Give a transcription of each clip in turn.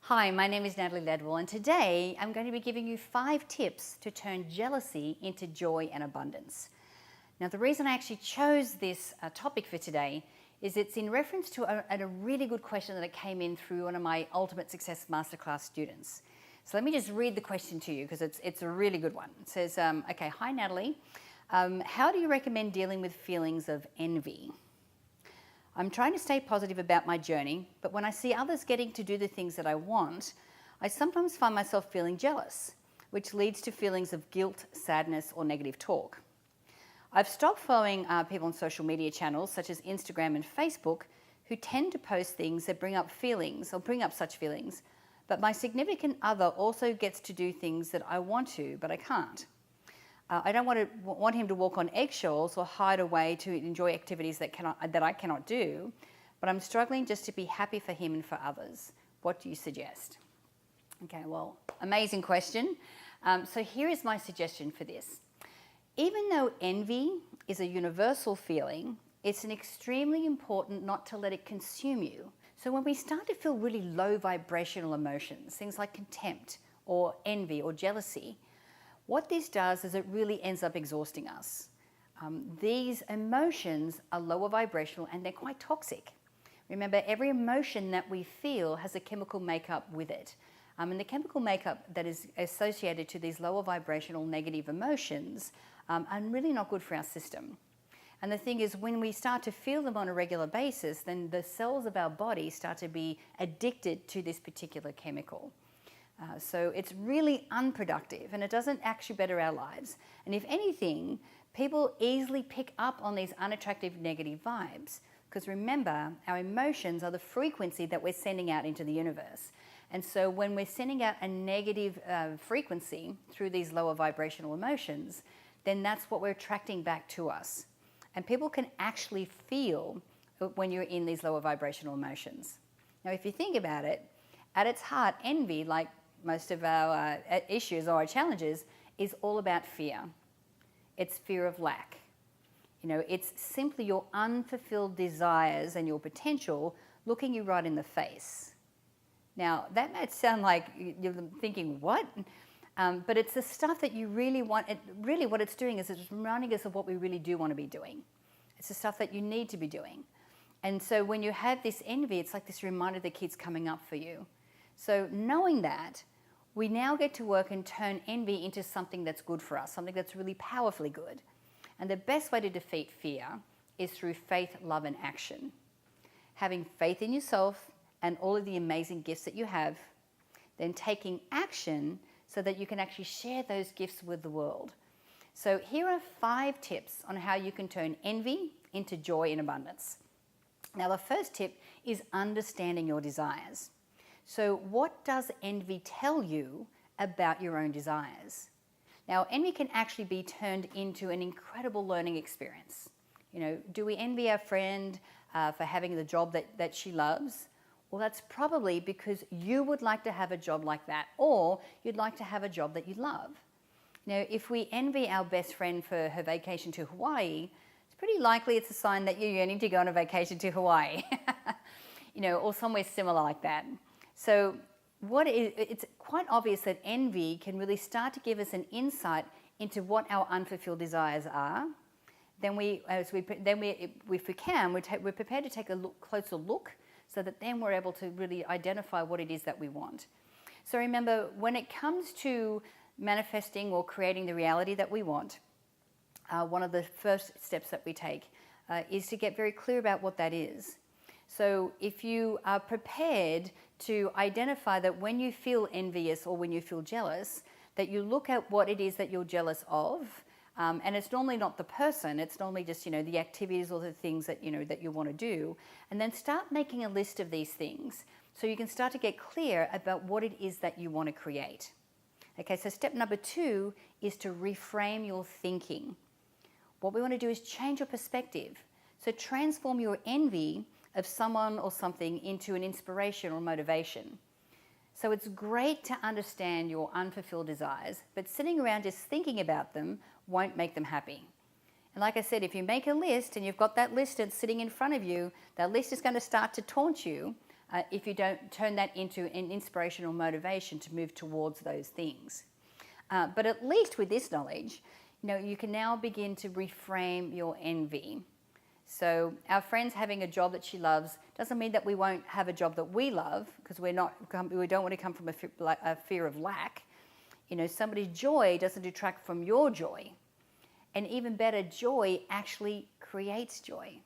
Hi, my name is Natalie Ledwell, and today I'm going to be giving you 5 tips to turn jealousy into joy and abundance. Now, the reason I actually chose this topic for today is it's in reference to a really good question that came in through one of my Ultimate Success Masterclass students. So let me just read the question to you because it's a really good one. It says, okay, hi Natalie, how do you recommend dealing with feelings of envy? I'm trying to stay positive about my journey, but when I see others getting to do the things that I want, I sometimes find myself feeling jealous, which leads to feelings of guilt, sadness, or negative talk. I've stopped following people on social media channels such as Instagram and Facebook who tend to post things that bring up feelings or bring up such feelings, but my significant other also gets to do things that I want to, but I can't. I don't want him to walk on eggshells or hide away to enjoy activities that I cannot do, but I'm struggling just to be happy for him and for others. What do you suggest? Okay, well, amazing question. So here is my suggestion for this. Even though envy is a universal feeling, it's an extremely important not to let it consume you. So when we start to feel really low vibrational emotions, things like contempt or envy or jealousy, what this does is it really ends up exhausting us. These emotions are lower vibrational and they're quite toxic. Remember, every emotion that we feel has a chemical makeup with it. And the chemical makeup that is associated to these lower vibrational negative emotions are really not good for our system. And the thing is, when we start to feel them on a regular basis, then the cells of our body start to be addicted to this particular chemical. So it's really unproductive and it doesn't actually better our lives. And if anything, people easily pick up on these unattractive negative vibes because remember, our emotions are the frequency that we're sending out into the universe. And so when we're sending out a negative frequency through these lower vibrational emotions, then that's what we're attracting back to us. And people can actually feel when you're in these lower vibrational emotions. Now, if you think about it, at its heart, envy, like most of our issues or our challenges, is all about fear. It's fear of lack. You know, it's simply your unfulfilled desires and your potential looking you right in the face. Now, that might sound like you're thinking, what? But it's the stuff that you really want. Really what it's doing is it's reminding us of what we really do want to be doing. It's the stuff that you need to be doing. And so when you have this envy, it's like this reminder that keeps coming up for you. So knowing that, we now get to work and turn envy into something that's good for us, something that's really powerfully good. And the best way to defeat fear is through faith, love, and action. Having faith in yourself and all of the amazing gifts that you have, then taking action so that you can actually share those gifts with the world. So here are 5 tips on how you can turn envy into joy and abundance. Now, the first tip is understanding your desires. So what does envy tell you about your own desires? Now, envy can actually be turned into an incredible learning experience. You know, do we envy our friend for having the job that she loves? Well, that's probably because you would like to have a job like that, or you'd like to have a job that you love. Now, if we envy our best friend for her vacation to Hawaii, it's pretty likely it's a sign that you're yearning to go on a vacation to Hawaii, you know, or somewhere similar like that. So it's quite obvious that envy can really start to give us an insight into what our unfulfilled desires are. Then if we can, we're prepared to take a closer look so that then we're able to really identify what it is that we want. So remember, when it comes to manifesting or creating the reality that we want, one of the first steps that we take is to get very clear about what that is. So if you are prepared to identify that when you feel envious or when you feel jealous, that you look at what it is that you're jealous of, and it's normally not the person, it's normally just, you know, the activities or the things that, you know, that you want to do, and then start making a list of these things so you can start to get clear about what it is that you want to create. Okay, so step number 2 is to reframe your thinking. What we want to do is change your perspective. So transform your envy of someone or something into an inspiration or motivation. So it's great to understand your unfulfilled desires, but sitting around just thinking about them won't make them happy. And like I said, if you make a list and you've got that list sitting in front of you, that list is going to start to taunt you if you don't turn that into an inspirational motivation to move towards those things. But at least with this knowledge, you can now begin to reframe your envy. So our friend's having a job that she loves doesn't mean that we won't have a job that we love, because we don't want to come from a fear of lack. Somebody's joy doesn't detract from your joy. And even better, joy actually creates joy.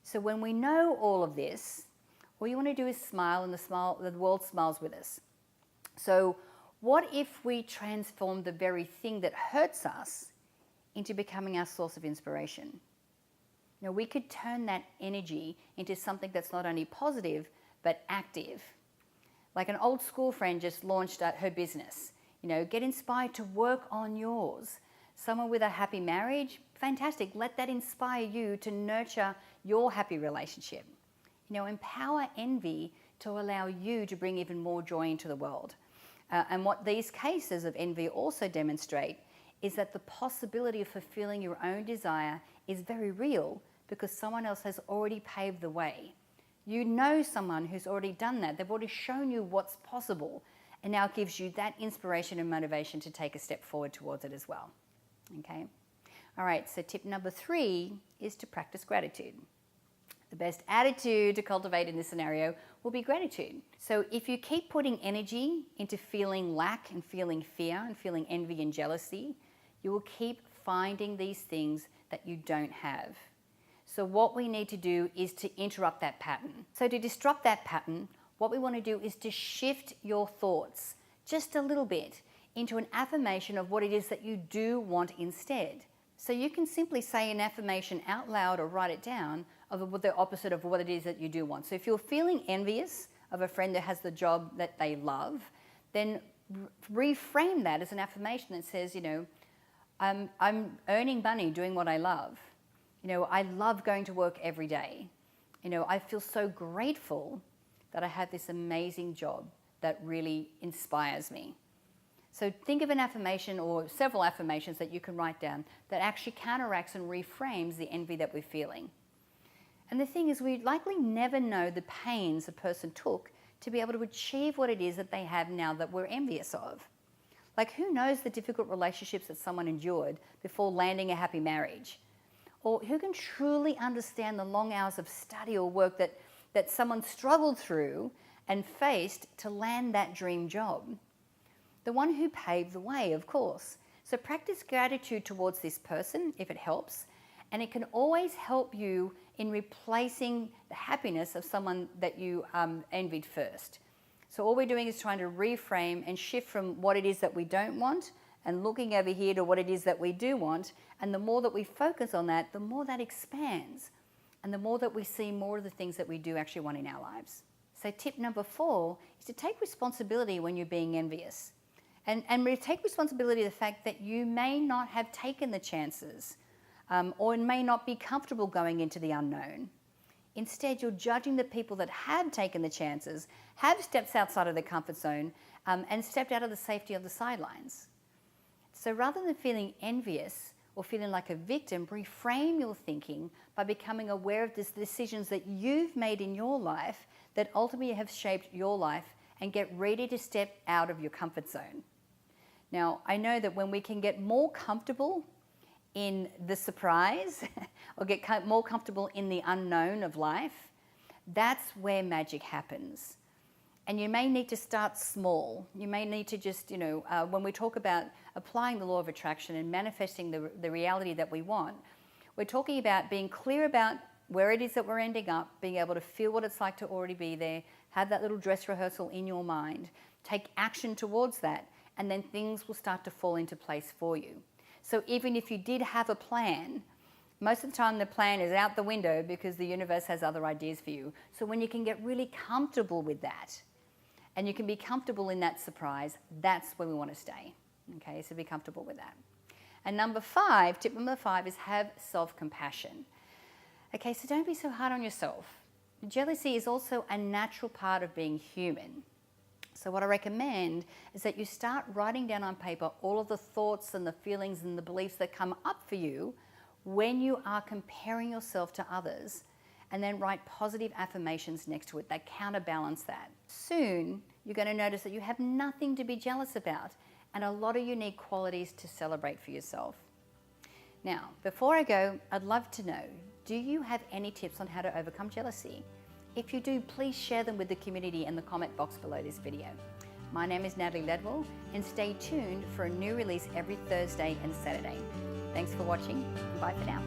So when we know all of this, all you want to do is smile, and the world smiles with us. So what if we transform the very thing that hurts us into becoming our source of inspiration? We could turn that energy into something that's not only positive, but active. Like an old school friend just launched her business. Get inspired to work on yours. Someone with a happy marriage, fantastic. Let that inspire you to nurture your happy relationship. Empower envy to allow you to bring even more joy into the world. And what these cases of envy also demonstrate is that the possibility of fulfilling your own desire is very real, because someone else has already paved the way. You know someone who's already done that. They've already shown you what's possible, and now it gives you that inspiration and motivation to take a step forward towards it as well. Okay? All right, so tip number 3 is to practice gratitude. The best attitude to cultivate in this scenario will be gratitude. So if you keep putting energy into feeling lack and feeling fear and feeling envy and jealousy, you will keep finding these things that you don't have. So what we need to do is to interrupt that pattern. So to disrupt that pattern, what we want to do is to shift your thoughts just a little bit into an affirmation of what it is that you do want instead. So you can simply say an affirmation out loud or write it down of the opposite of what it is that you do want. So if you're feeling envious of a friend that has the job that they love, then reframe that as an affirmation that says, I'm earning money doing what I love. I love going to work every day. I feel so grateful that I have this amazing job that really inspires me. So think of an affirmation or several affirmations that you can write down that actually counteracts and reframes the envy that we're feeling. And the thing is, we likely never know the pains a person took to be able to achieve what it is that they have now that we're envious of. Like, who knows the difficult relationships that someone endured before landing a happy marriage? Or who can truly understand the long hours of study or work that someone struggled through and faced to land that dream job? The one who paved the way, of course. So practice gratitude towards this person if it helps, and it can always help you in replacing the happiness of someone that you envied first. So all we're doing is trying to reframe and shift from what it is that we don't want and looking over here to what it is that we do want. And the more that we focus on that, the more that expands, and the more that we see more of the things that we do actually want in our lives. So tip number 4 is to take responsibility when you're being envious. And take responsibility of the fact that you may not have taken the chances or may not be comfortable going into the unknown. Instead, you're judging the people that have taken the chances, have stepped outside of the comfort zone, and stepped out of the safety of the sidelines. So rather than feeling envious or feeling like a victim, reframe your thinking by becoming aware of the decisions that you've made in your life that ultimately have shaped your life, and get ready to step out of your comfort zone. Now, I know that when we can get more comfortable in the surprise or get more comfortable in the unknown of life, that's where magic happens. And you may need to start small. You may need to just, when we talk about applying the law of attraction and manifesting the reality that we want, we're talking about being clear about where it is that we're ending up, being able to feel what it's like to already be there, have that little dress rehearsal in your mind, take action towards that, and then things will start to fall into place for you. So even if you did have a plan, most of the time the plan is out the window because the universe has other ideas for you. So when you can get really comfortable with that, and you can be comfortable in that surprise, that's where we want to stay. Okay, so be comfortable with that. And tip number 5 is have self-compassion. Okay, so don't be so hard on yourself. Jealousy is also a natural part of being human. So what I recommend is that you start writing down on paper all of the thoughts and the feelings and the beliefs that come up for you when you are comparing yourself to others, and then write positive affirmations next to it that counterbalance that. Soon, you're going to notice that you have nothing to be jealous about and a lot of unique qualities to celebrate for yourself. Now, before I go, I'd love to know, do you have any tips on how to overcome jealousy? If you do, please share them with the community in the comment box below this video. My name is Natalie Ledwell, and stay tuned for a new release every Thursday and Saturday. Thanks for watching, and bye for now.